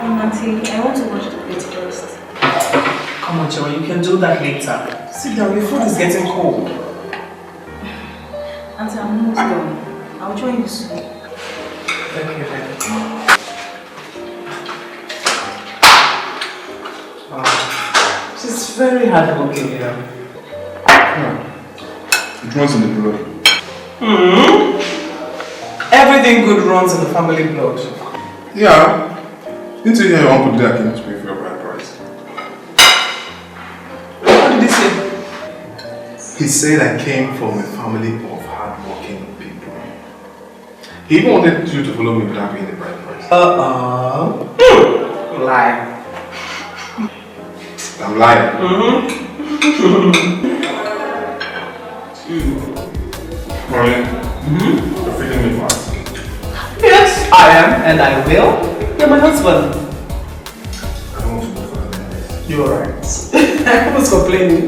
Auntie, I want to wash the plate first. Come on, Joey, you can do that later. Sit down, your food is getting cold. Auntie, I'm almost done. I'll join you soon. Okay, then. She's very hardworking, you know. Yeah. It runs in the blood. Everything good runs in the family blood. Yeah. Didn't you hear your uncle did came to pay for your bride price? What did he say? He said I came from a family of hardworking people. He even wanted you to follow me without paying the bride price. Lie. I'm lying. Maureen, you're feeding me fast. Yes, I am, and I will. You're my husband. I don't want to go further than this. You're right. I was complaining.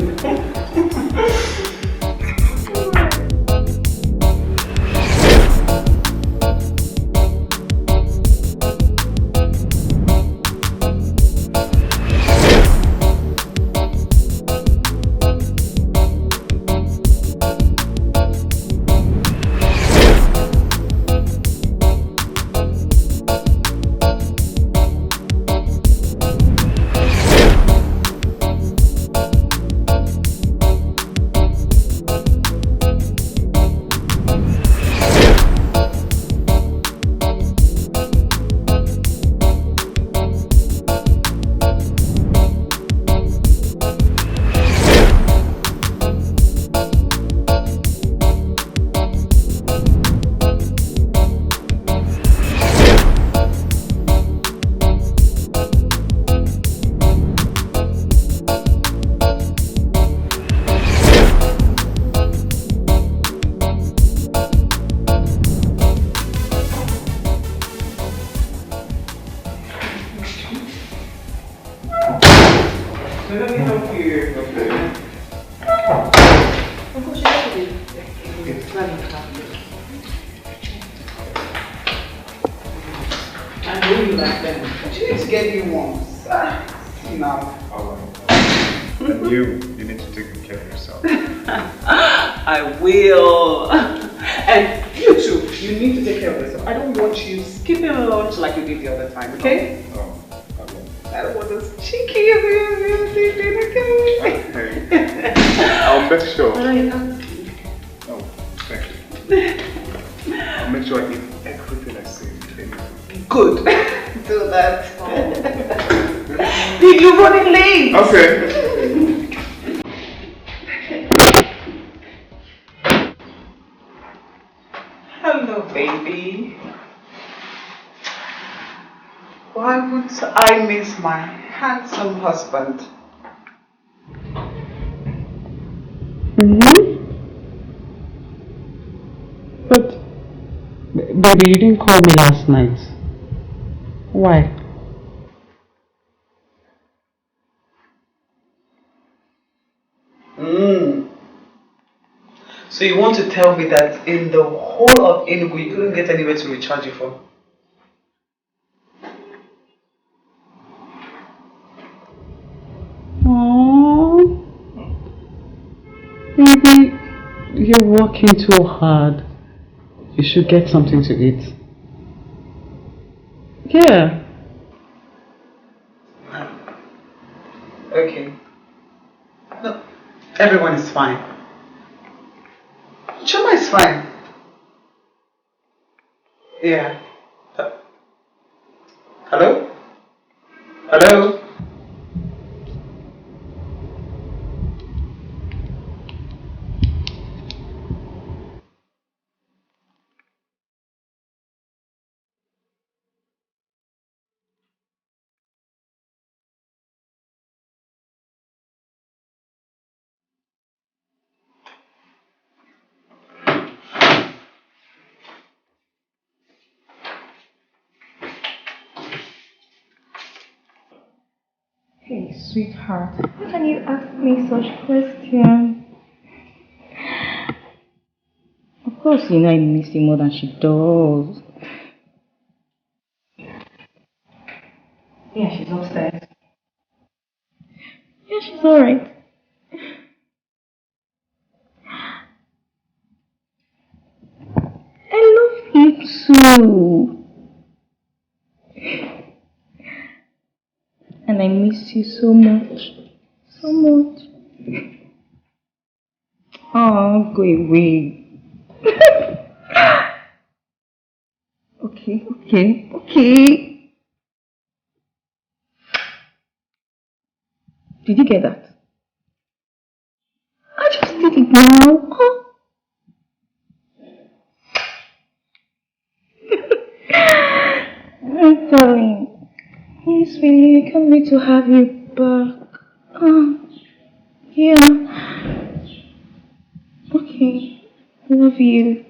Husband. But, baby, you didn't call me last night. Why? So you want to tell me that in the whole of Enugu you couldn't get anywhere to recharge your phone? Maybe you're working too hard. You should get something to eat. Yeah. Okay. No, everyone is fine. Chuma is fine. Yeah. Hello? Hello? Hey, sweetheart, how can you ask me such questions? Of course, you know I miss you more than she does. Yeah, she's upstairs. Yeah, she's alright. I love you too. And I miss you so much. So much. Oh, go away. Okay. Did you get that? I just did it now. Oh. I'm darling. Yes, sweetie, I can't wait to have you back. Oh, yeah. Okay. I love you.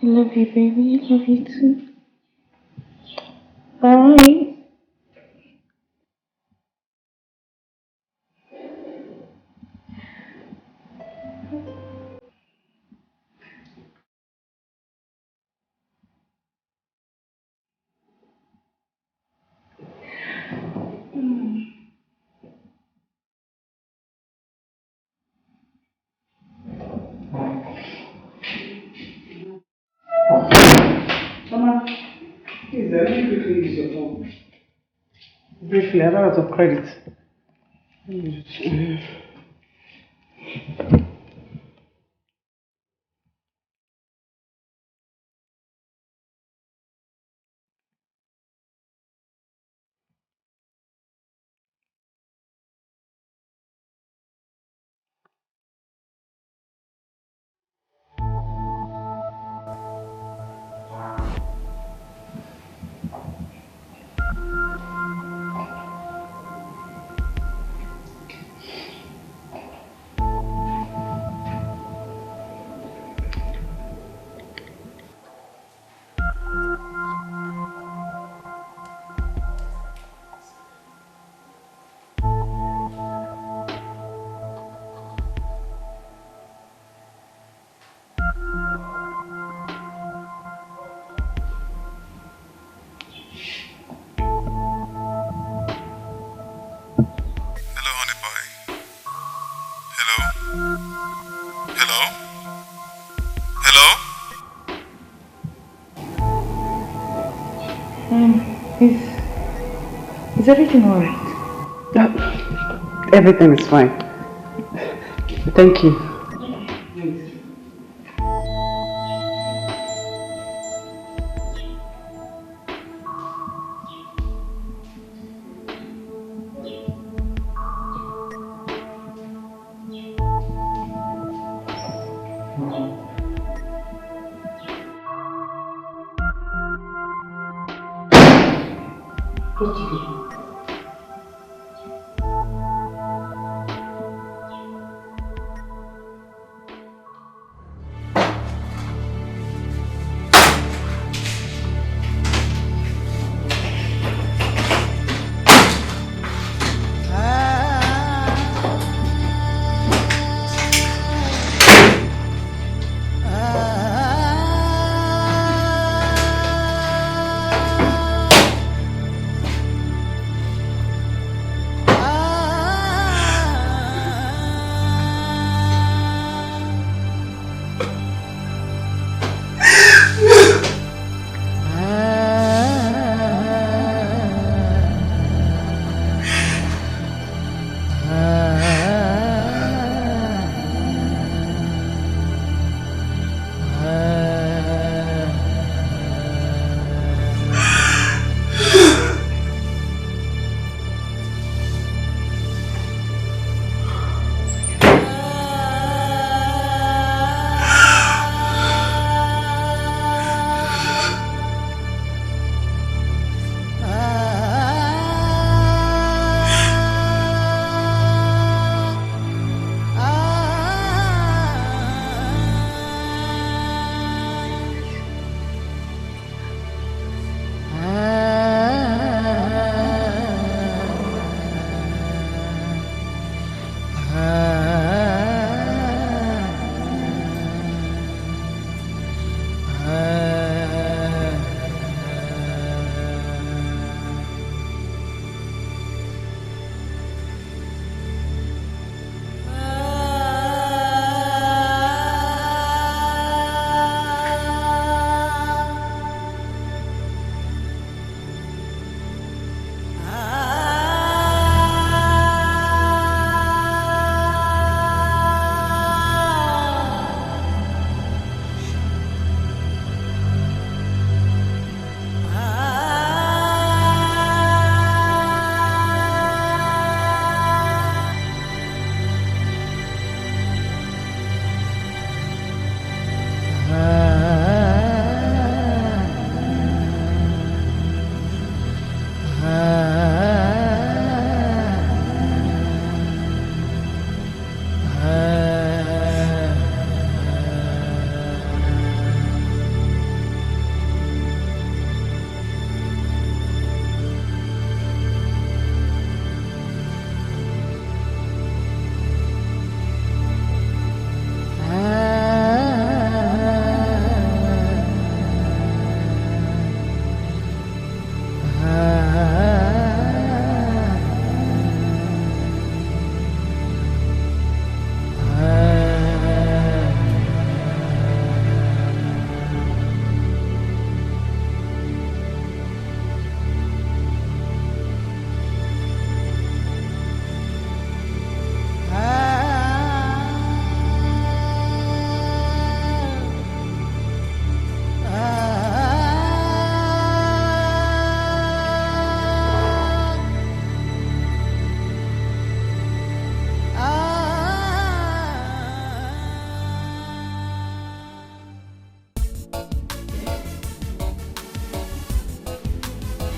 I love you, baby. I love you too. Bye. Mama, please, let me quickly use your phone. Briefly, I ran out of credit. Hello, honey pie. Hello? Hello? Hello? Is everything alright? Everything is fine. Thank you.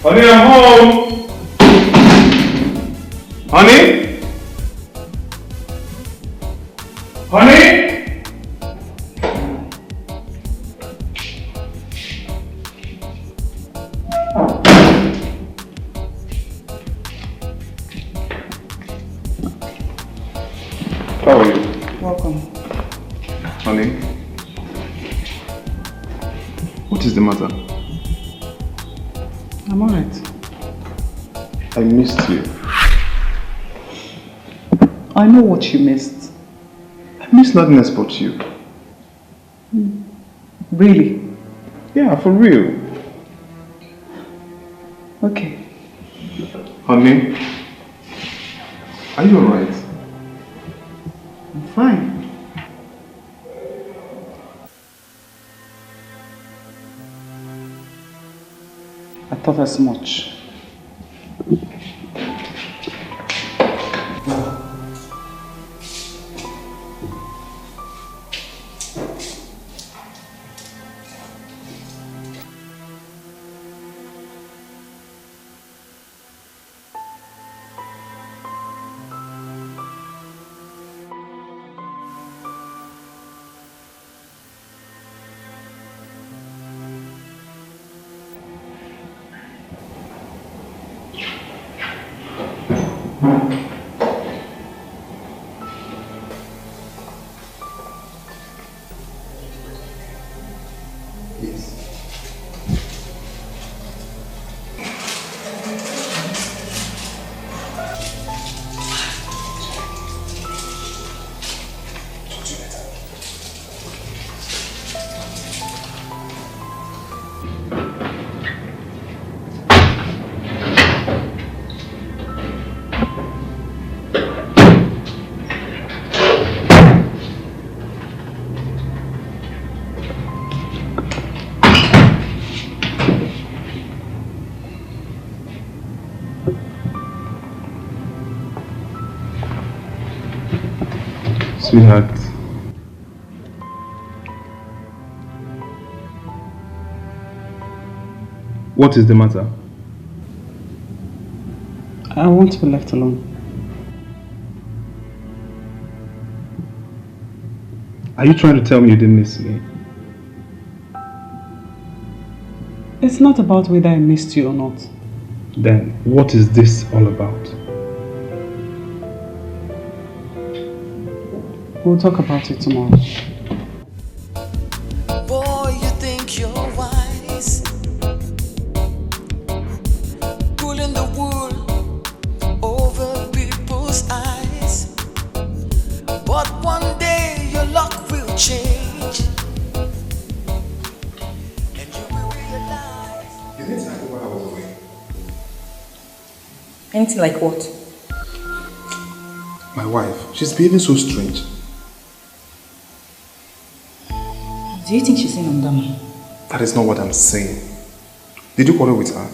Honey, I'm home! Honey? Honey? How are you? Welcome. Honey? What is the matter? I'm alright. I missed you. I know what you missed. I missed nothing else but you. Really? Yeah, for real. Okay. Honey? Are you alright? I'm fine. I thought as much. Sweetheart. What is the matter? I want to be left alone. Are you trying to tell me you didn't miss me? It's not about whether I missed you or not. Then what is this all about? We'll talk about it tomorrow. Boy, you think you're wise, pulling the wool over people's eyes. But one day your luck will change, and you will realize. You didn't tell me while I was away. Anything like what? My wife, she's behaving so strange. Do you think she's in under me? That is not what I'm saying. Did you quarrel with her?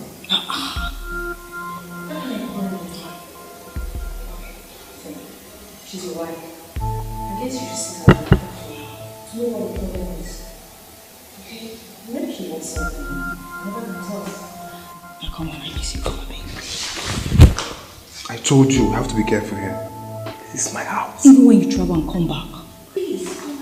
She's your wife. I guess you should sit down to know what the problem is. Okay? Maybe she wants something. Never can tell. Now come on, I miss you, come on, baby. I told you, you have to be careful here. This is my house. Even when you travel and come back. Please, come on,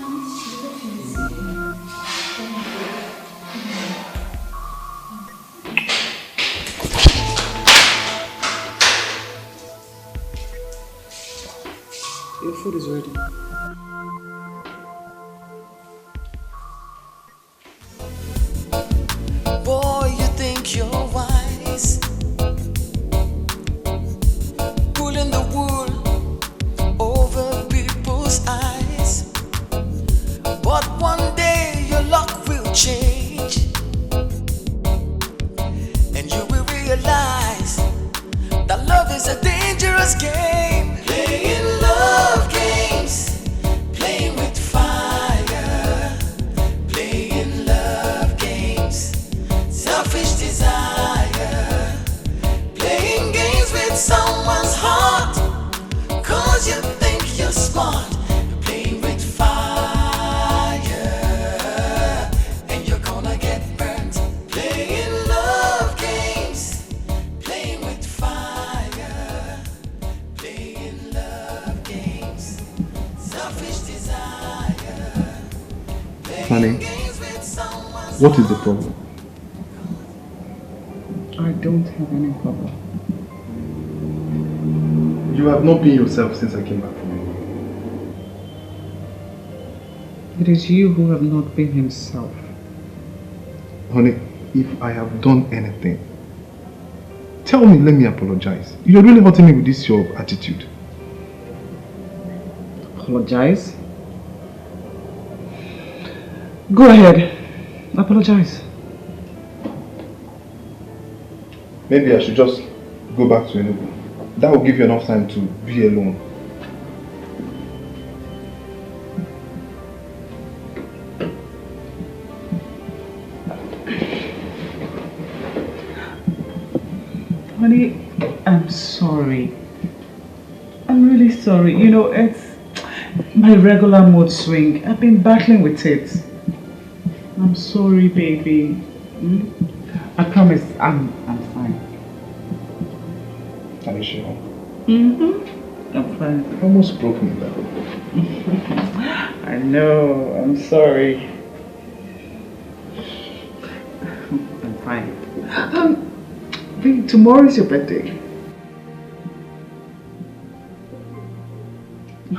Your food is ready. Boy, you think you're wise, pulling the wool over people's eyes. But one day your luck will change, and you will realize that love is a dangerous game. Playing love games, playing with fire, playing love games, selfish desire, playing games with someone's heart, 'cause you think you're smart, playing with fire, and you're gonna get burnt. Playing love games, Honey, what is the problem? I don't have any problem. You have not been yourself since I came back from you. It is you who have not been himself. Honey, if I have done anything, tell me, let me apologize. You're really hurting me with this your attitude. Apologize? Go ahead. Apologize. Maybe I should just go back to Enugu. That will give you enough time to be alone. Honey, I'm sorry. I'm really sorry. You know, it's my regular mood swing. I've been battling with it. I'm sorry, baby. I promise I'm fine. Are you sure? I'm fine. Almost broke me down. I know. I'm sorry. I'm fine. Babe, tomorrow is your birthday.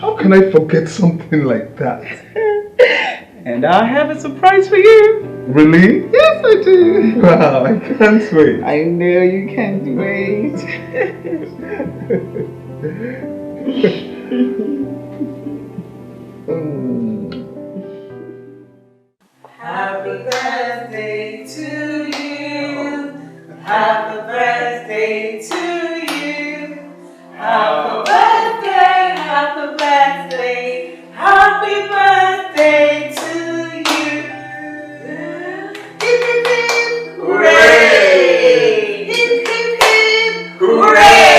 How can I forget something like that? And I have a surprise for you. Really? Yes, I do. Wow, I can't wait. I know you can't wait. Happy birthday to you. Happy birthday to you. Happy birthday, happy birthday, happy birthday to you. Hip hip hip, hooray! Hip hip hip, hooray!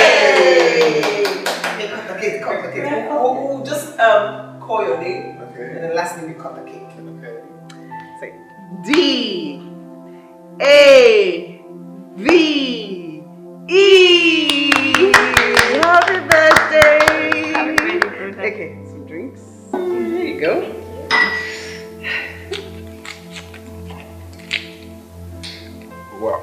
Okay, cut the cake. We'll just call your name. Okay. And then last name you cut the cake. Okay. Say D A V E. Happy birthday! Happy birthday. Okay, some drinks. There you go. Wow.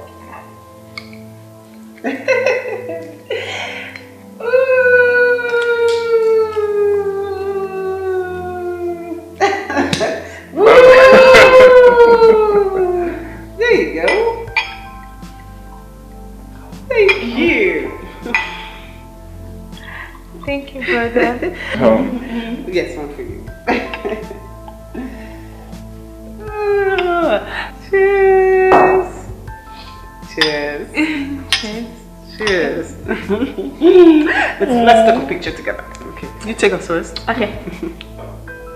There you go. Thank you. Thank you, brother. Yes, one for you. Cheers. Cheers. Cheers. Cheers. let's take a picture together. Okay. You take us first. Okay.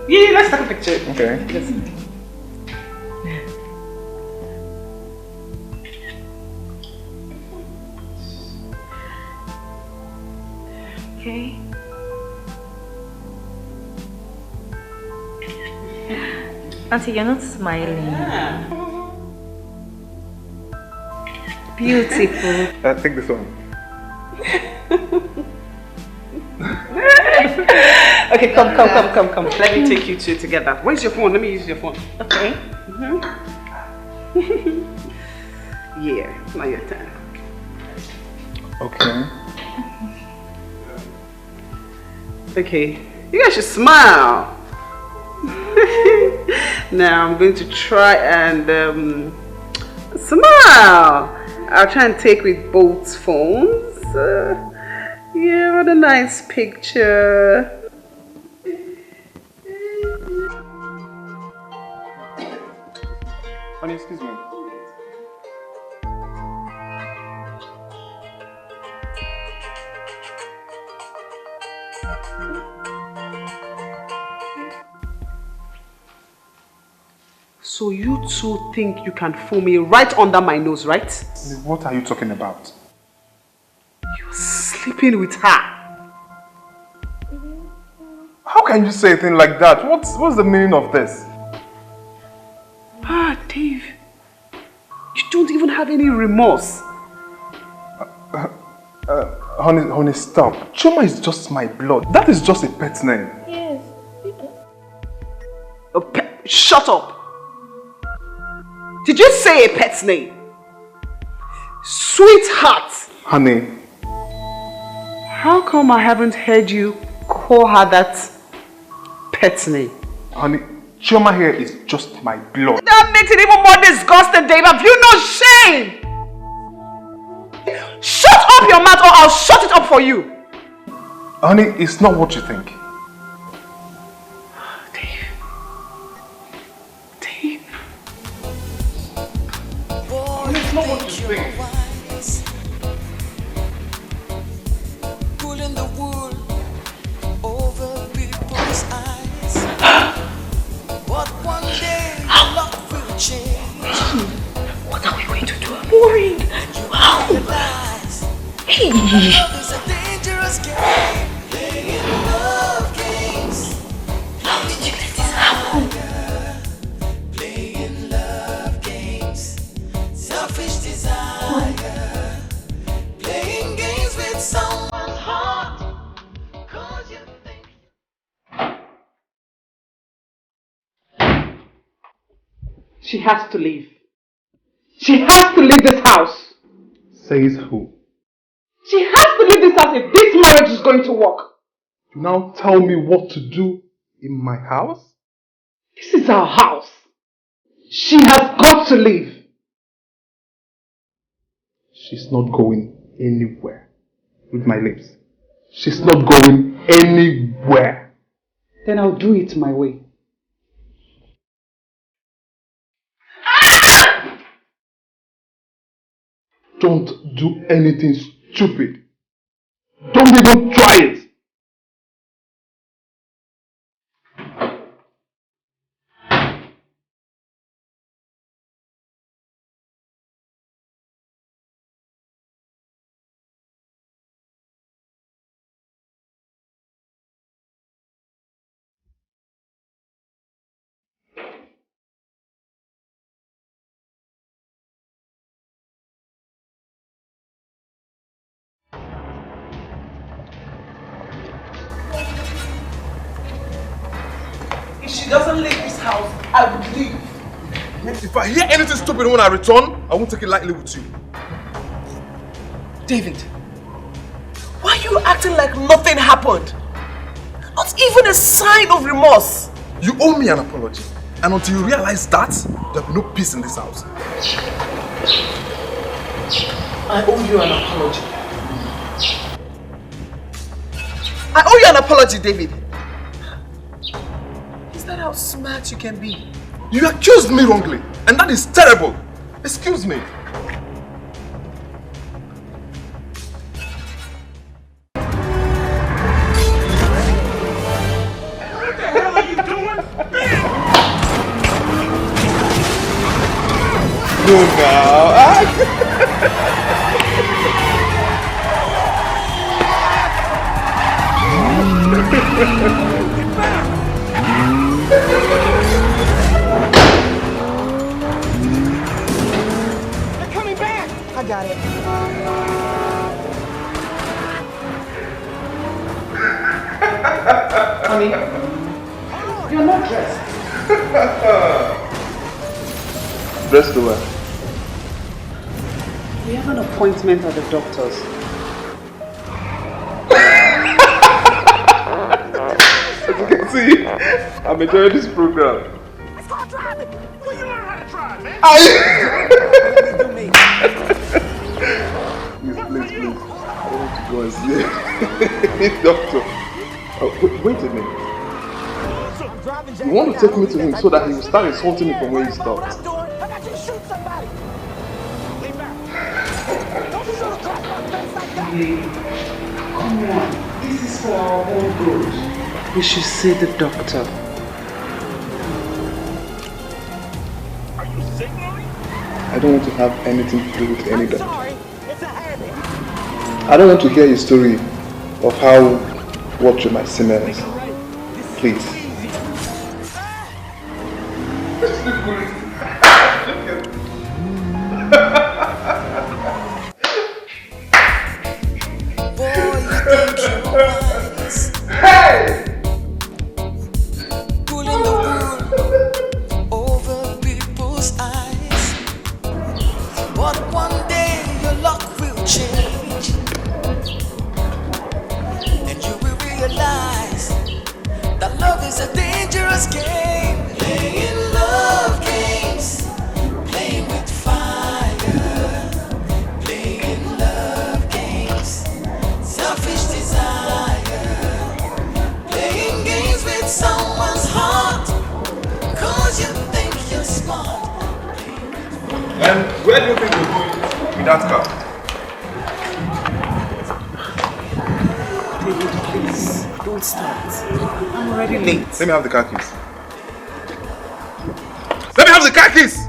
Yeah, let's take a picture. Okay. Yes. Okay. Auntie, you're not smiling. Beautiful. Take this one. Okay, come. Let me take you two together. Where's your phone? Let me use your phone. Okay. Yeah, now your turn. Okay. Okay, you guys should smile. Now I'm going to try and smile. I'll try and take with both phones. Yeah, what a nice picture. Honey, excuse me. So you two think you can fool me right under my nose, right? What are you talking about? You're sleeping with her. How can you say a thing like that? What's the meaning of this? Ah, Dave. You don't even have any remorse. Honey, stop. Choma is just my blood. That is just a pet name. Yes. Shut up. Did you say a pet's name? Sweetheart. Honey. How come I haven't heard you call her that pet's name? Honey, Chioma here is just my blood. That makes it even more disgusting, Dave. Have you no shame? Shut up your mouth or I'll shut it up for you. Honey, it's not what you think. Dave. Dave. Honey, it's not what you think. Pulling the wool over people's eyes. But one day your luck will change. What are we going to do? I'm worried. Wow. Hey. Love is a dangerous game. Playing love games. How did you let this happen? Playing love games. Selfish desire. Playing games with someone's heart. 'Cause you think. She has to leave. She has to leave this house. Says who? She has to leave this house if this marriage is going to work. You now tell me what to do in my house? This is our house. She has got to leave. She's not going anywhere. With my lips. She's not going anywhere. Then I'll do it my way. Don't do anything stupid. Don't even try it. If she doesn't leave this house, I would leave. If I hear anything stupid when I return, I won't take it lightly with you. David, why are you acting like nothing happened? Not even a sign of remorse. You owe me an apology. And until you realize that, there'll be no peace in this house. I owe you an apology. I owe you an apology, David. Is that how smart you can be? You accused me wrongly, and that is terrible. Excuse me. What the hell are you doing? No, now. They're coming back! I got it. Honey, you're not dressed. Dressed to wear. We have an appointment at the doctor's. As you can see, I'm enjoying this program. Let's go driving! Where you learn how to drive, man? Please, please. I want to go and see doctor. Oh, wait a minute. You want to take me to him so that he will start insulting me from where he stopped. I got you to shoot somebody! Lean back. Don't you shoot across my face like that! Come on, this is for our own good. We should see the doctor. Are you signaling? I don't want to have anything to do with any I'm doctor. sorry. It's a habit. I don't want to hear your story of how what you might semen is. Please. Hey! Pulling the wool over people's eyes. Where do you think we're going with that car? David, please, don't start. I'm already late. Let me have the car keys. Let me have the car keys!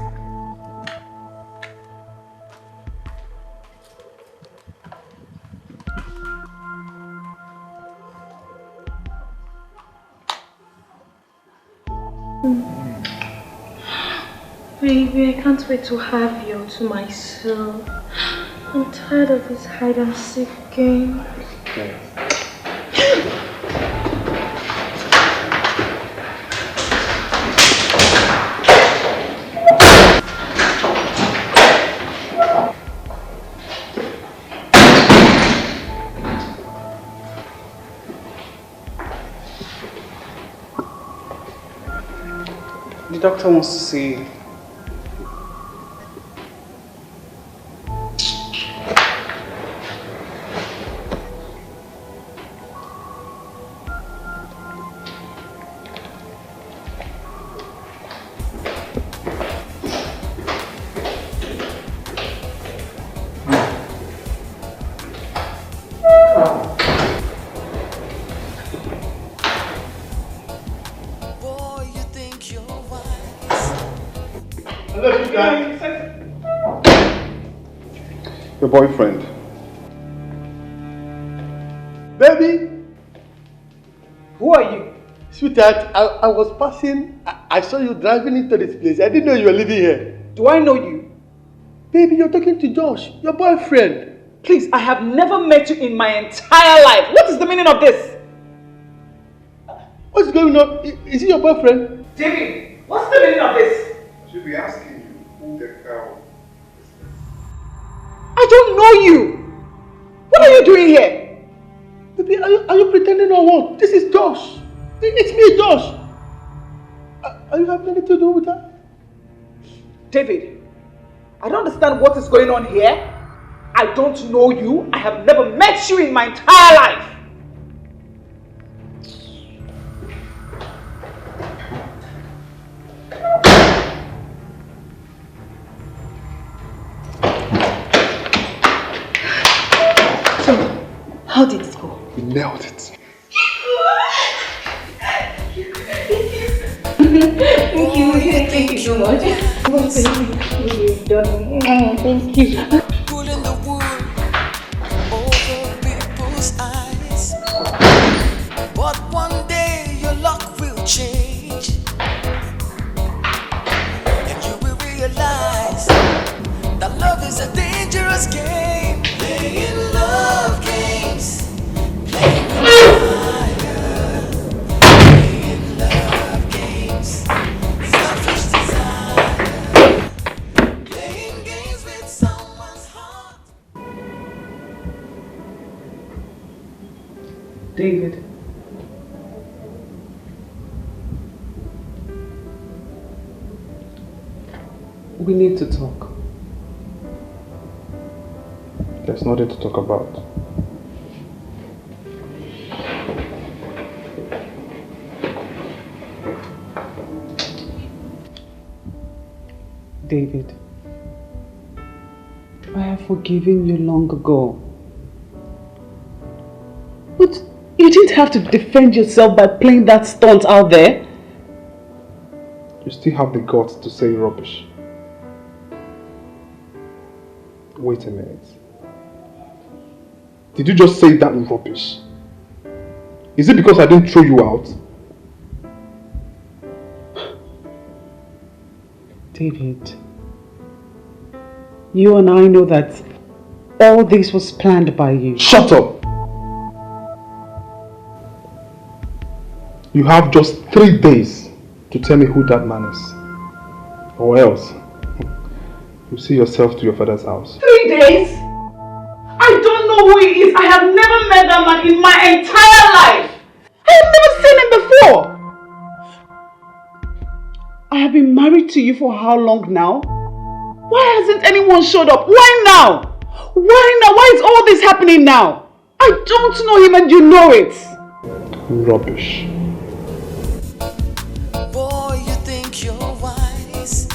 Baby, I can't wait to have you to myself. I'm tired of this hide and seek game. The doctor wants to see you. Your boyfriend. Baby! Who are you? Sweetheart, I was passing. I saw you driving into this place. I didn't know you were living here. Do I know you? Baby, you're talking to Josh, your boyfriend. Please, I have never met you in my entire life. What is the meaning of this? What's going on? Is he your boyfriend? David, what's the meaning of this? I should be asking you who the hell is this? I don't know you. What are you doing here? Baby, are you pretending or what? This is Josh. It's me, Josh. Are you having anything to do with that? David, I don't understand what is going on here. I don't know you. I have never met you in my entire life. So, how did it go? You nailed it. Thank you so much. You've done. Thank you. Pulling the wool over people's eyes. But one day your luck will change, and you will realize that love is a dangerous game. Playing love games, playing with fire, playing love games, selfish desire, playing games with someone's heart. David. We need to talk. There's nothing to talk about. David, I have forgiven you long ago. But you didn't have to defend yourself by playing that stunt out there. You still have the guts to say rubbish. Wait a minute. Did you just say that rubbish? Is it because I didn't throw you out? David, you and I know that all this was planned by you. Shut up! You have just 3 days to tell me who that man is. Or else, you see yourself to your father's house. 3 days? I don't know who he is. I have never met that man in my entire life. I have never seen him before. I have been married to you for how long now? Why hasn't anyone showed up? Why now? Why now? Why is all this happening now? I don't know him and you know it. Rubbish. Boy, you think you're wise,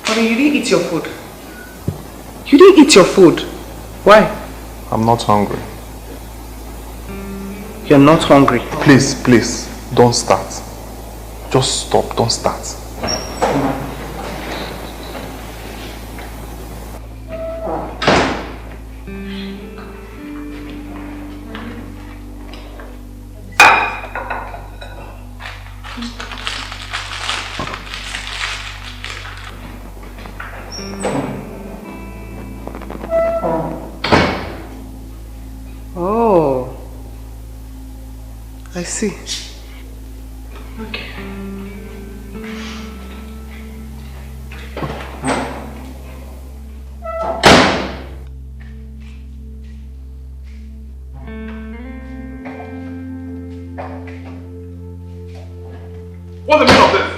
Honey, you didn't eat your food. You didn't eat your food. Why? I'm not hungry. You're not hungry. Please, please, don't start. Just stop, don't start. Oh, I see. Okay. What's the meaning of this?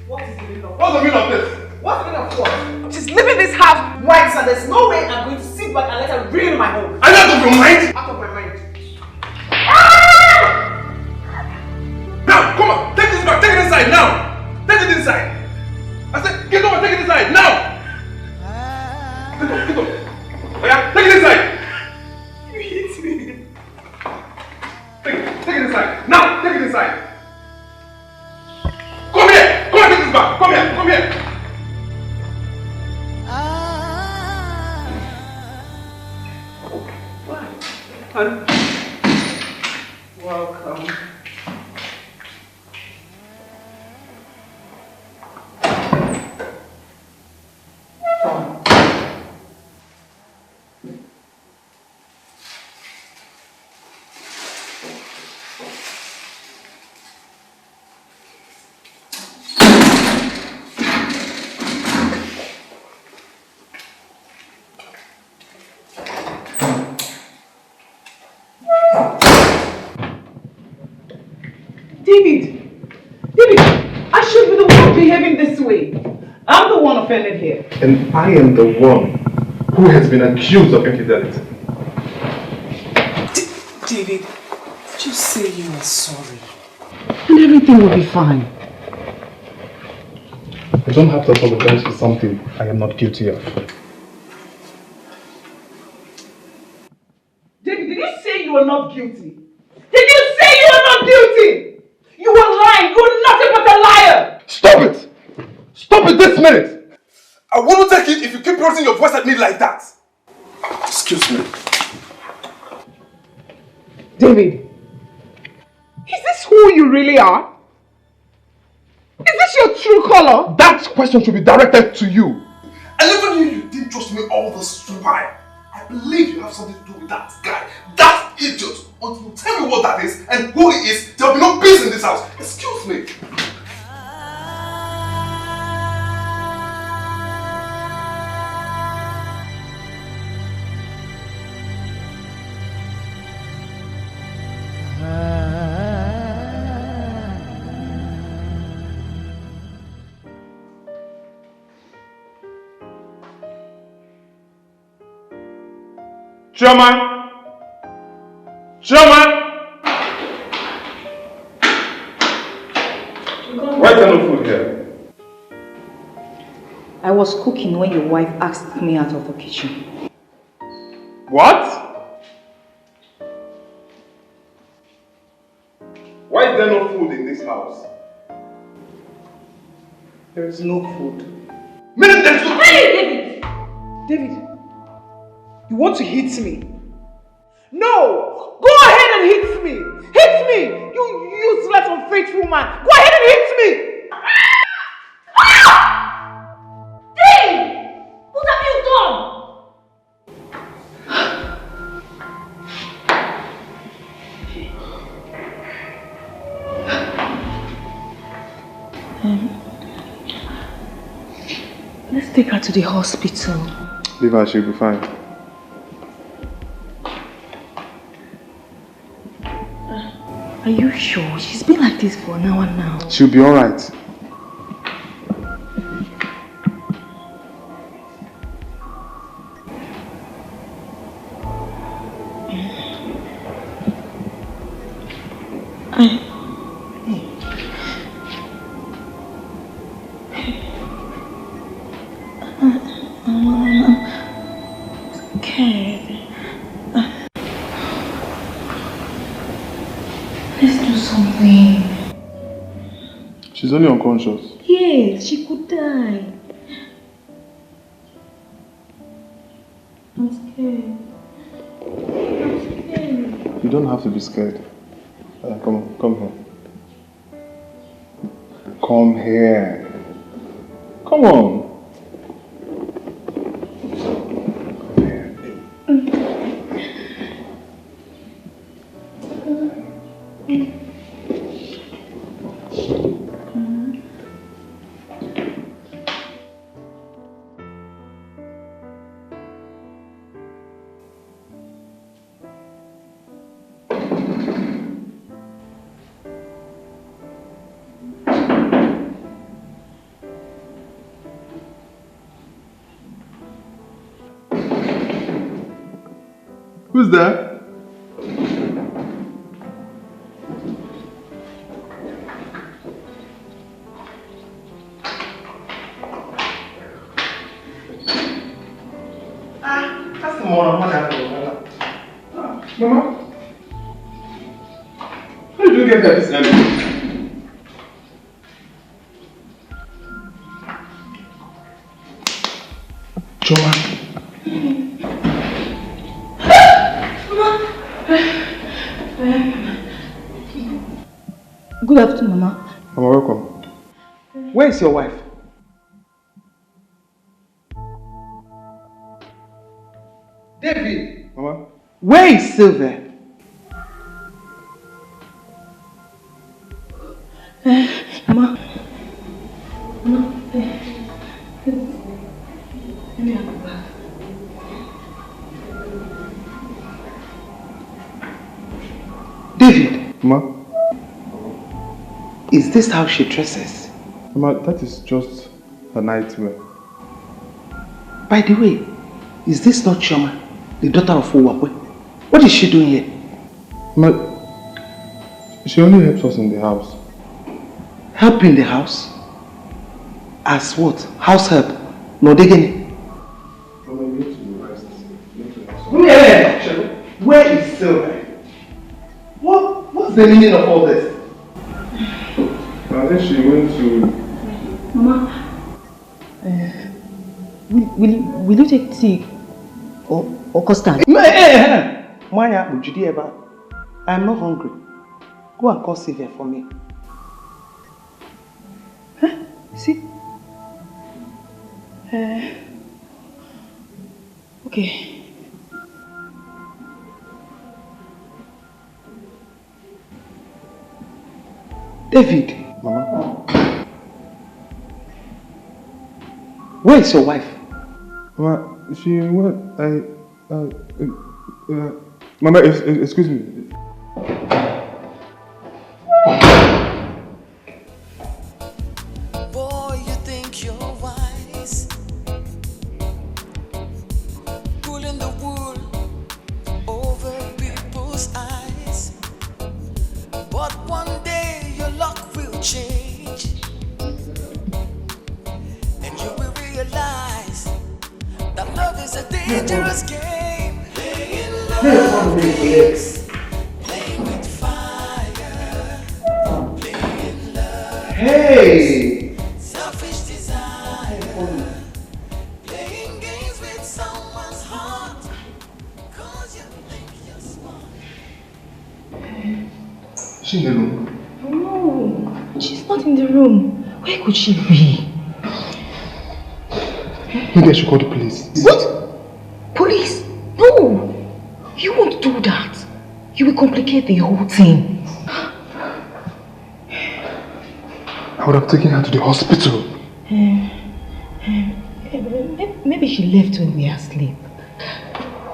What is the meaning of What's the meaning of this? What's the meaning of what? She's leaving this house right, so there's no way I'm going to sit back and let her ruin my home. Are you out of your mind? Out of my mind. Now, come on, take this back, take it inside now. Take it inside. I said, get over, take it inside now. Get up, get up. Oh yeah, take it inside. You hit me. Take it inside. Now, take it inside. Come here, take this back. Come here, come here. Welcome. David, I should be the one behaving this way. I'm the one offended here. And I am the one who has been accused of infidelity. David, did you say you are sorry? And everything will be fine. I don't have to apologize for something I am not guilty of. David, did you say you were not guilty? Did you say you were not guilty? You were lying. You were nothing but a liar. Stop it! Stop it this minute! I won't take it if you keep raising your voice at me like that. Excuse me. David, is this who you really are? Is this your true color? That question should be directed to you. I never knew you didn't trust me all this while. I believe you have something to do with that guy. That idiot. Until you tell me what that is and who he is, there will be no peace in this house. Excuse me. Chairman! Why is there no food here? I was cooking when your wife asked me out of the kitchen. What? Why is there no food in this house? There is no food. Meaning there's no food! Hey, David, you want to hit me? No! Go ahead and hit me! Hit me! You useless, unfaithful man! Go ahead and hit me! Dave! What have you done? Let's take her to the hospital. Leave her, she'll be fine. Are you sure? She's been like this for an hour now. She'll be alright. I'm scared. Let's do something. She's only unconscious. Yes, she could die. I'm scared. I'm scared. You don't have to be scared. Come on, come here. Come here. Come on. Who's there? That's the more Mama. How did you get there this early? Choma. Good afternoon, Mama. Mama, welcome. Where is your wife? David! Mama? Where is Sylvia? Mama. Mama. Let me go back. David! Mama? Is this how she dresses? Mama, that is just a nightmare. By the way, is this not Chioma, the daughter of Uwakwe? What is she doing here? Mama, she only helps us in the house. Help in the house? As what? House help? No digging. Mama, you need to rest. You need to rest. Where is Sylvia? What's the meaning of all this? I think she went to... Mama. Will you take tea or custard? I'm not hungry. Go and call Sylvia for me. Huh? See? Okay. David. Mama? Where is your wife? Mama, she went... Mama, excuse me. Boy, you think you're wise, pulling the wool over people's eyes. But one day your luck will change, and you will realize that love is a dangerous game. Playing love games, playing with fire, playing love. Hey! Selfish desire, playing games with someone's heart, 'cause you think you're smart. Is she in the room? No, she's not in the room. Where could she be? Maybe I should call the police. What? Police? No! You won't do that. You will complicate the whole thing. I would have taken her to the hospital. Maybe she left when we are asleep.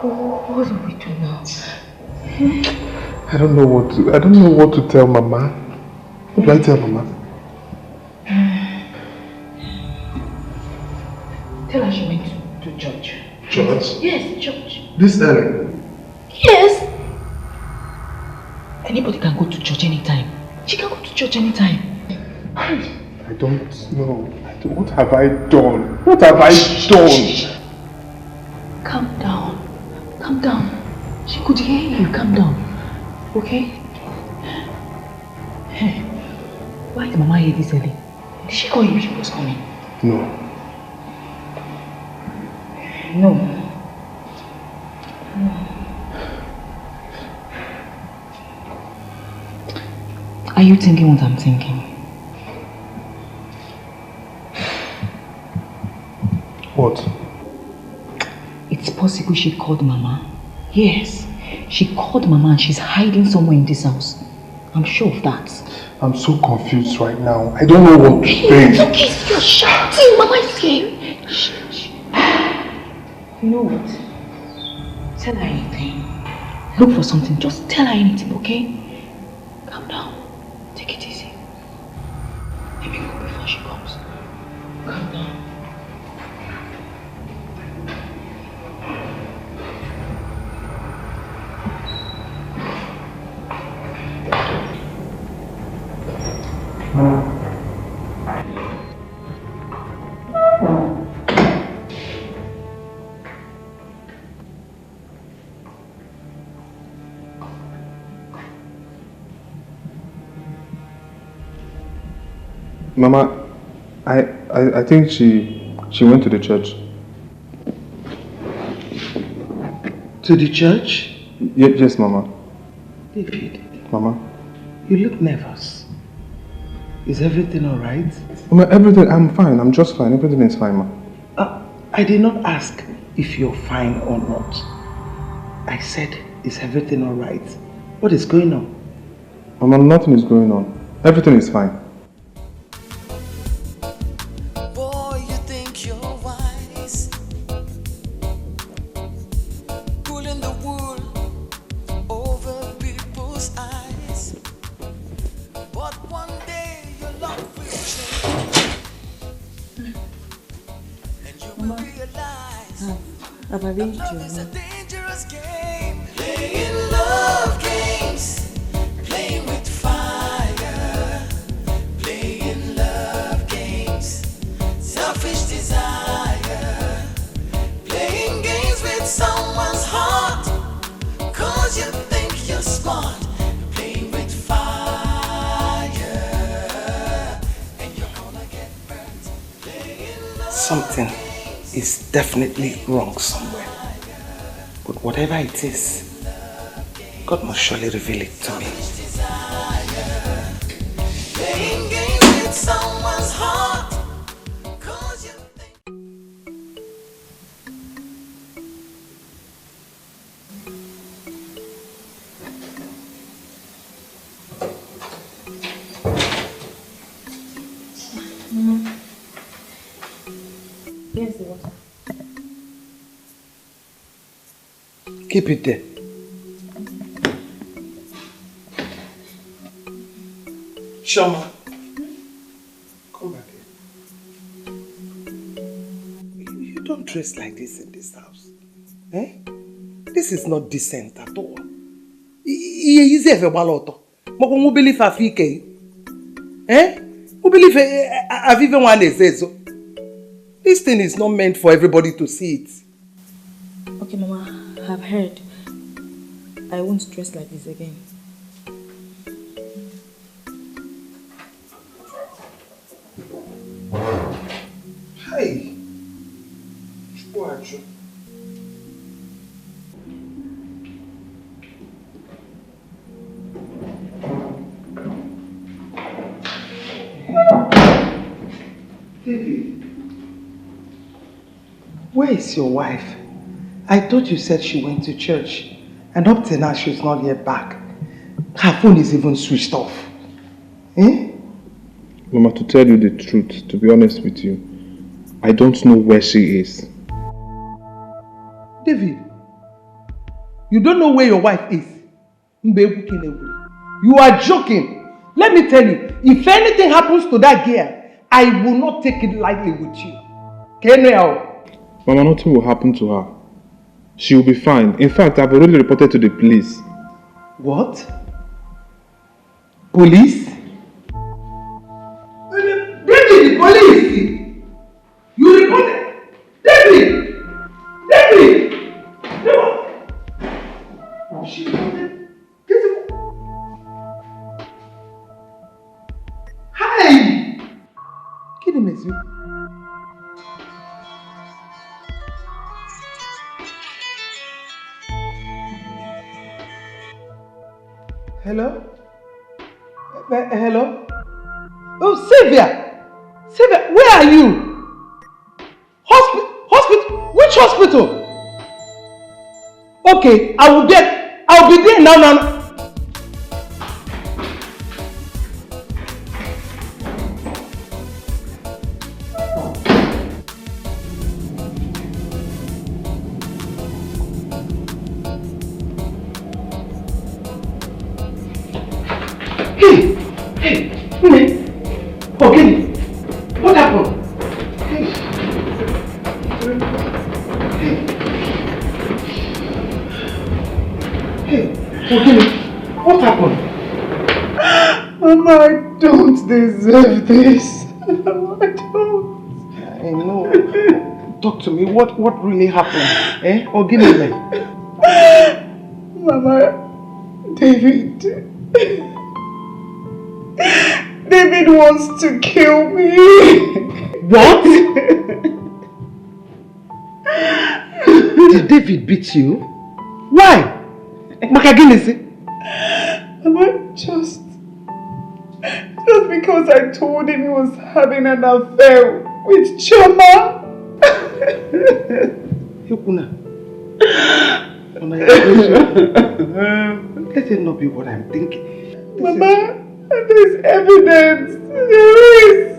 What do we do now? I don't know what to tell Mama. What do I tell Mama? Tell her she went to church. Church? Yes, church. This early? Yes. Anybody can go to church anytime. She can go to church anytime. I don't know. I What have I done? What have I done? Calm down. Calm down. She could hear you. Calm down. Okay? Hey, why is Mama here this early? Did she call you she was coming? No. No. Are you thinking what I'm thinking? What? It's possible she called Mama. Yes, she called Mama and she's hiding somewhere in this house. I'm sure of that. I'm so confused right now. I don't know what to think. It's okay, you're shouting. Mama is here. Shh. You know what? Tell her anything. Look for something. Just tell her anything, okay? Calm down. Take it easy. Let me go before she comes. Calm down. Mama, I think she went to the church. To the church? Yes, Mama. David. Mama. You look nervous. Is everything alright? Mama, everything, I'm fine. I'm just fine. Everything is fine, Ma. I did not ask if you're fine or not. I said, is everything alright? What is going on? Mama, nothing is going on. Everything is fine. Boy, you think you're wise, pulling the wool over people's eyes. But one day your love will change, and you will realize that love is a dangerous game. Playing love games, playing with fire, playing love games, selfish desire, playing games with someone's heart, 'cause you think you're smart, playing with fire, and you're gonna get burnt. Something is definitely wrong somewhere. But whatever it is, God must surely reveal it to me. Playing games with someone's heart, 'cause you think. Here's the water. Keep it there. Shoma, come back here. You don't dress like this in this house. Eh? This is not decent at all. Is it ever baloto? Moko mubili fa fike. Eh? Mubili fa avive one ezezo. This thing is not meant for everybody to see it. Okay, Mama, I've heard. I won't dress like this again. Hey, what? David, where is your wife? I thought you said she went to church, and up till now she's not yet back. Her phone is even switched off. Eh? Mama, to tell you the truth, to be honest with you, I don't know where she is. David, you don't know where your wife is? You are joking. Let me tell you, if anything happens to that girl, I will not take it lightly with you. Mama, nothing will happen to her. She will be fine. In fact, I've already reported to the police. What? Police? David, the police! Hello? Hello? Oh, Sylvia! Sylvia, where are you? Hospital? Which hospital? Okay, I'll be there now. Okay, what happened? Okay, what happened? Mama, I don't deserve this. I don't. I know. Talk to me. What really happened? Ogini. Mama, David wants to kill me. What? Did David beat you? Why? Makaginisi? Mama, just because I told him he was having an affair with Choma. Yokuna. Let it not be what I'm thinking. Mama, there's evidence. There is.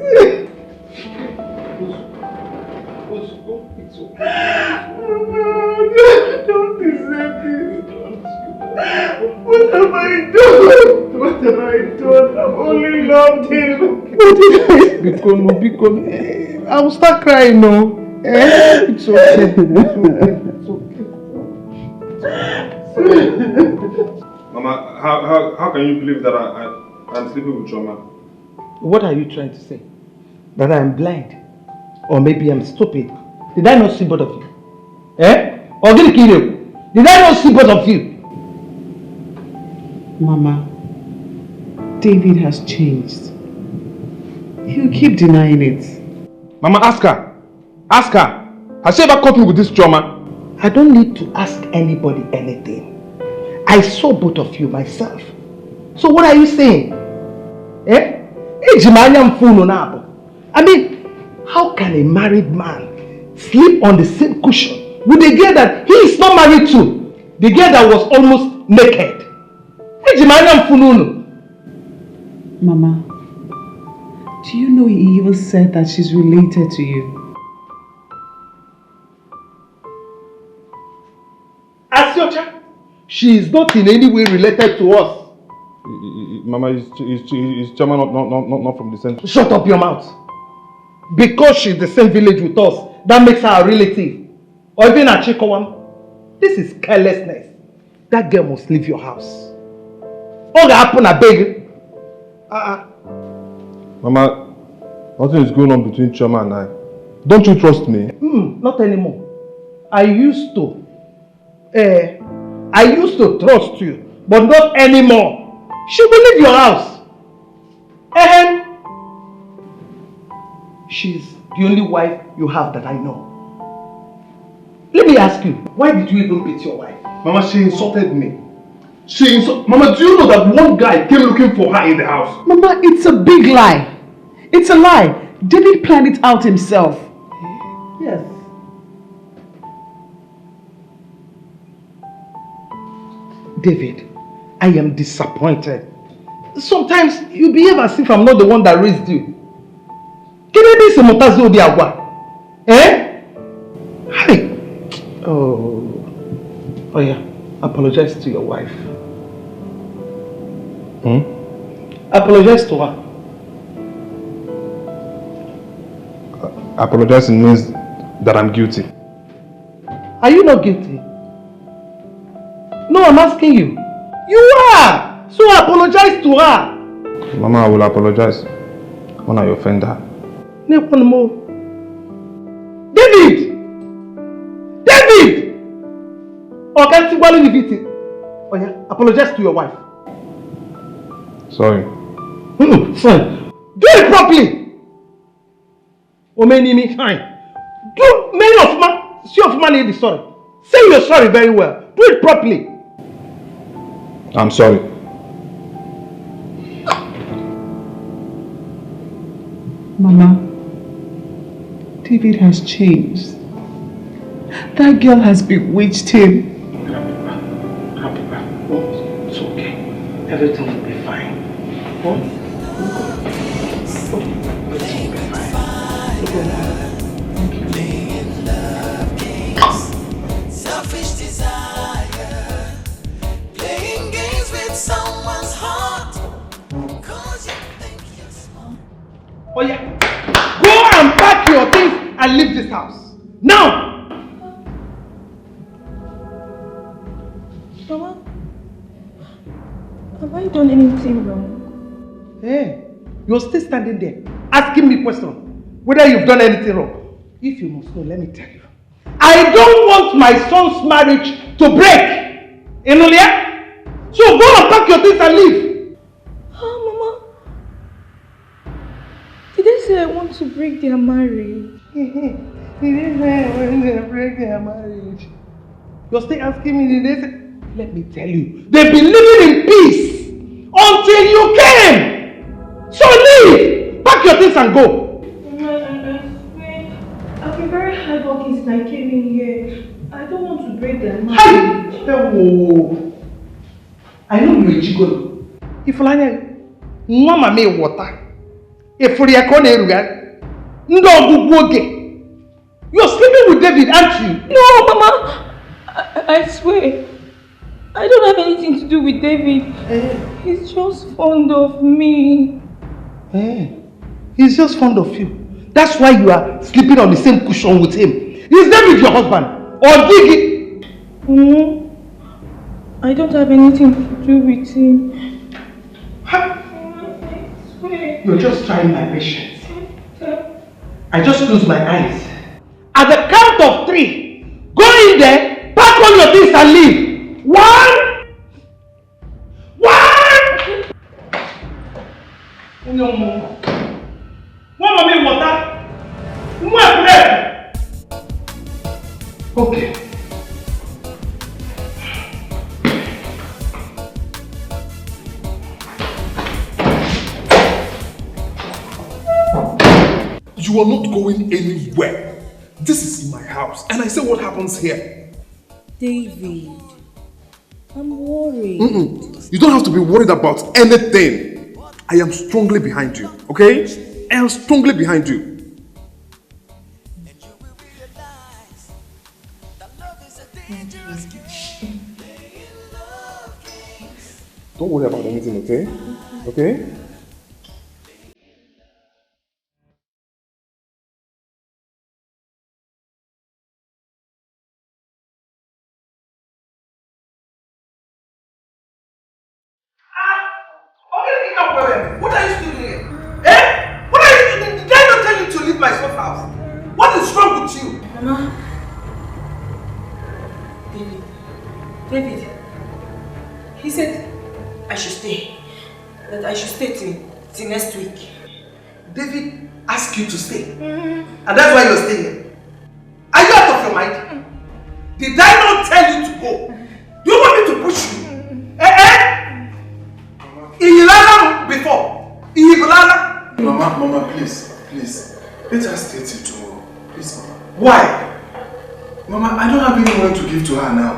It's okay. Mama, don't deserve this. What have I done? What have I done? I've only loved him. What did I become? I will start crying now. It's okay. It's okay. Mama, how can you believe that I'm sleeping with Choma? What are you trying to say? That I'm blind? Or maybe I'm stupid? Did I not see both of you? Or did I not see both of you? Mama, David has changed. He'll keep denying it. Mama, ask her. Ask her. Has she ever caught me with this Choma? I don't need to ask anybody anything. I saw both of you myself. So what are you saying? I mean, how can a married man sleep on the same cushion with a girl that he is not married to? The girl that was almost naked. Mama, do you know he even said that she's related to you? Asiocha, she is not in any way related to us. Mama, is Choma not from the same? Shut up your mouth. Because she's the same village with us, that makes her a relative. Or even a Chikowam. This is carelessness. That girl must leave your house. All that happened, I beg. Mama, nothing is going on between Choma and I. Don't you trust me? Not anymore. I used to trust you, but not anymore. She will leave your house. She's the only wife you have that I know. Let me ask you, why did you even beat your wife? Mama, she insulted me. Mama, do you know that one guy came looking for her in the house? Mama, it's a big lie. It's a lie. David planned it out himself. Yes. David, I am disappointed. Sometimes you behave as if I'm not the one that raised you. Hi. Oh yeah. Apologize to your wife. Apologize to her. Apologizing means that I'm guilty. Are you not guilty? No, I'm asking you. You are! So apologize to her. Mama, I will apologize when I offend her. One more. David! David! Oh, can't you leave it? Oh yeah, apologize to your wife. Sorry. Fine. Do it properly. Oh, me fine. Do many of man. See of man need sorry. Say you're sorry very well. Do it properly. I'm sorry. Mama, David has changed. That girl has bewitched him. It's okay. Everything will be fine. Everything will be fine. Selfish desire, playing games with someone's heart, 'cause you think you're smart. Oh yeah, go and pack your things and leave this house now. Mama, have I done anything wrong? Hey, you're still standing there asking me questions whether you've done anything wrong. If you must know, let me tell you. I don't want my son's marriage to break. Enolia? So go and pack your things and leave. Oh, Mama. Did they say I want to break their marriage? Did they say I want to break their marriage? You're still asking me, did they say? Let me tell you, they've been living in peace until you came. So leave! Pack your things and go. Mama, I swear, I've been very hardworking since I came in here. I don't want to break their marriage. Oh, I know you're a gigolo. If I know, Mama me water. If you are going to you're sleeping with David, aren't you? No, Mama. I swear. I don't have anything to do with David. He's just fond of me. He's just fond of you. That's why you are sleeping on the same cushion with him. Is David your husband? Or Diggy? No. I don't have anything to do with him. I swear. You're just trying my patience. I just close my eyes. At the count of 3, go in there, pack all your things and leave. 1! 1! No more. One mommy water. One bread. Okay. You are not going anywhere. This is my house, and I say what happens here. David, I'm worried. You don't have to be worried about anything. I am strongly behind you, okay? I am strongly behind you. Don't worry about anything, okay? Okay? What are you still doing? What are you doing? Did I not tell you to leave my son's house? What is wrong with you? Mama. David. He said I should stay. That I should stay till next week. David asked you to stay. And that's why you're staying here. Are you out of your mind? Did I not tell you to go? Do you want me to push you? Ihilala before. Ihilala. Mama, please. Let us stay till tomorrow. Please, Mama. Why? Mama, I don't have anyone to give to her now.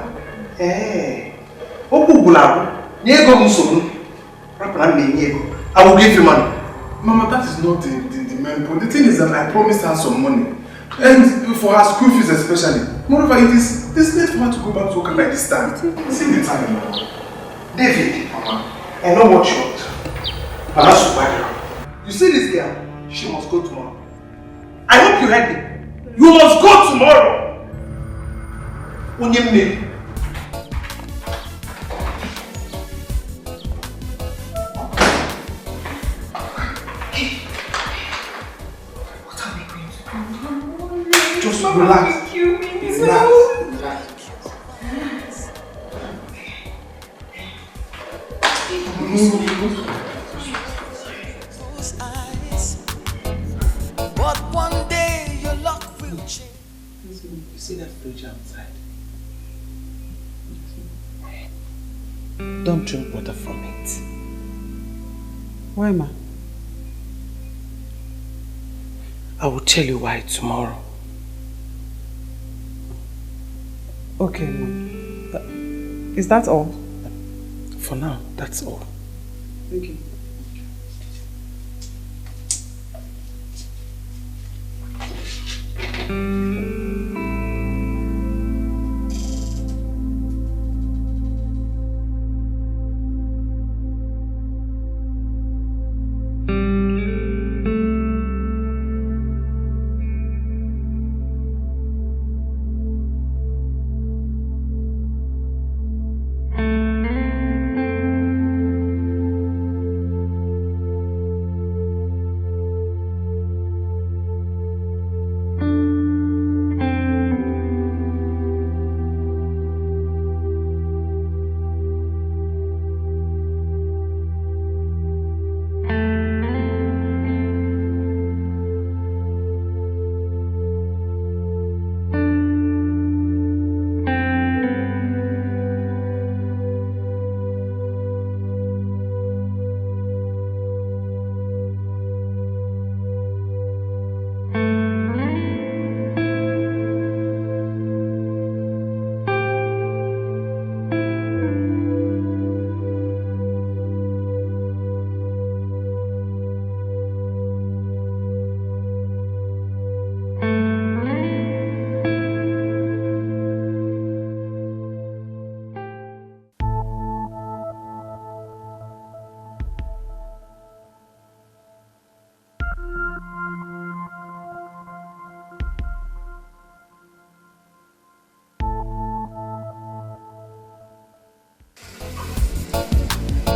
I will give you money. Mama, that is not the main point. The thing is that I promised her some money. And for her school fees especially. Moreover, it's late for her to go back to work by this time. See the time now. David, Mama, I know what you want. But that's why. You see this girl? She must go tomorrow. I hope you heard me. You must go tomorrow. Onyemne. What are we going to do? Just relax. Relax. But one day your luck will change. You see that fridge outside? Don't drink water from it. Why, ma? I will tell you why tomorrow. Okay, Mom. Is that all? For now, that's all. Thank you.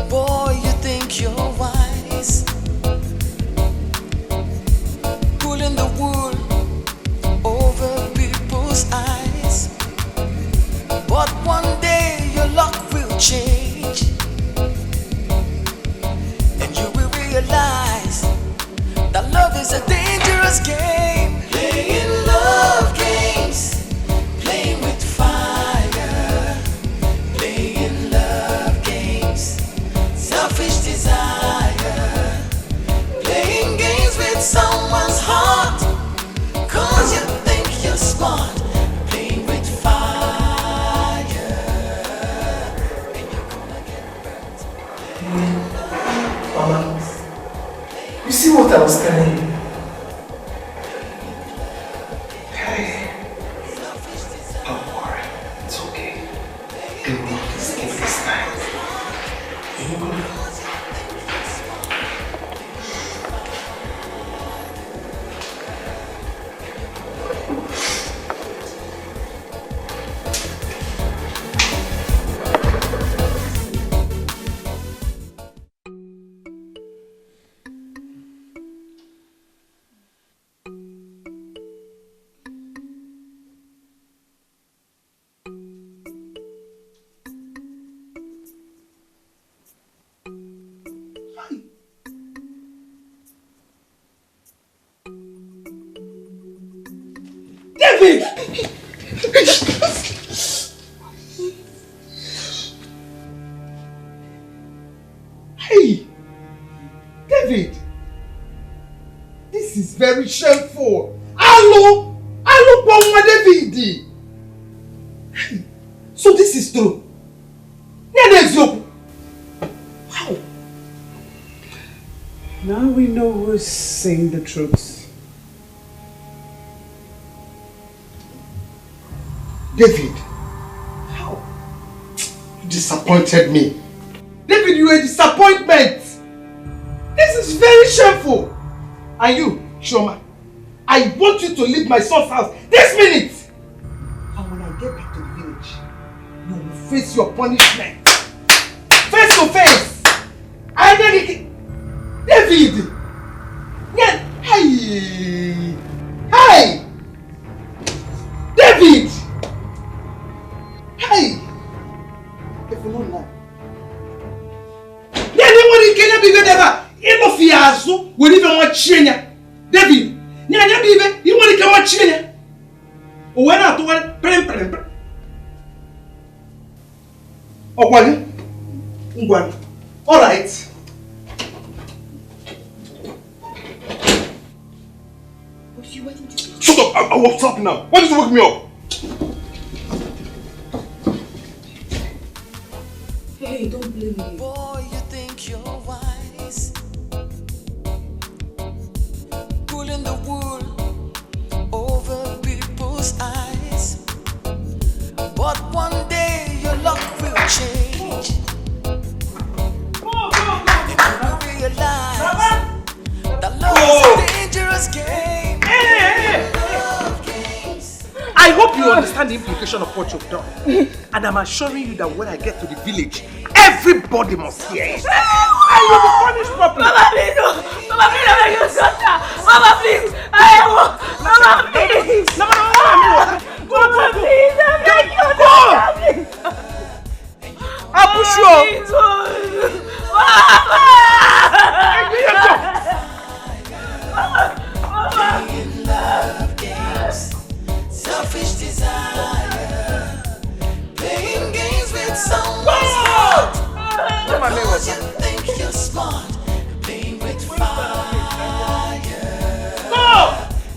Boy, you think you're wise, pulling the wool over people's eyes. But one day your luck will change, and you will realize that love is a dangerous game. Playing love games, playing with fire, playing love games, selfish desire, playing games with someone's heart, 'cause you think you're smart, playing with fire, and you're gonna get burnt. Mama, you see what I was telling you? Hey, don't worry, it's okay. They will not escape this time. David! Hey! David! This is very shameful. Hello! Hello, Poma David! So this is true? How? Now we know who's saying the truth. David, how? You disappointed me. David, you are a disappointment. This is very shameful. And you, Shoma, I want you to leave my son's house this minute. And when I get back to the village, you will face your punishment. Face to face. David! Yeah. Hey! Hey! David! Hey! If you don't know. Yeah, nobody can be better. Enough Yasu will even want China. David! Yeah, baby, you want to come watch China? Oh, when I do it, oh, one. All right. What's up now? Why did you wake me up? Hey, don't blame me. Boy, you think you're wise. Pulling the wool over people's eyes. But one day your luck will change. And you will realize that love is a dangerous game. Love games. I hope you understand the implication of what you've done. And I'm assuring you that when I get to the village, everybody must hear it. And you'll be punished properly. Mama, please, no. Mama, please, don't make your daughter. Mama, please. Mama, please. Mama, please, don't make your daughter, please. I'll push you up. Playing love games, selfish desire, playing games with someone's heart. Because you think you're smart, playing with fire,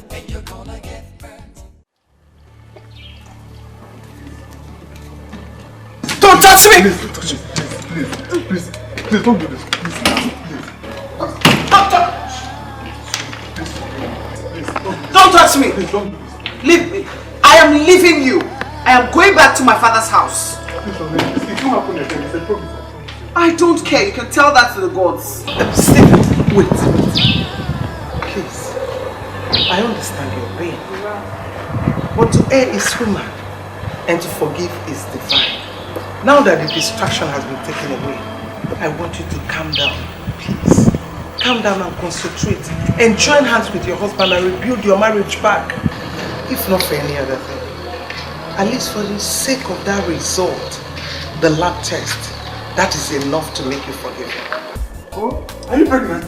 and you're gonna get burnt. Don't touch me! Please, don't touch me. Please, don't do this. Please, Don't touch me. Please, don't do this. Leave me. I am leaving you. I am going back to my father's house. Please, it won't happen again. It's a promise. I don't care. You can tell that to the gods. Stephen, wait. Please. I understand your pain. But to err is human, and to forgive is divine. Now that the distraction has been taken away, I want you to calm down, please. Calm down and concentrate. And join hands with your husband and rebuild your marriage back. If not for any other thing, at least for the sake of that result, the lab test, that is enough to make you forgive him. Oh, are you pregnant?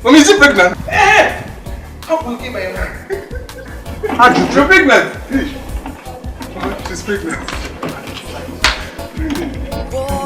Mommy, is she pregnant? Hey! How can you give my hand? You're pregnant! She's pregnant. Boy,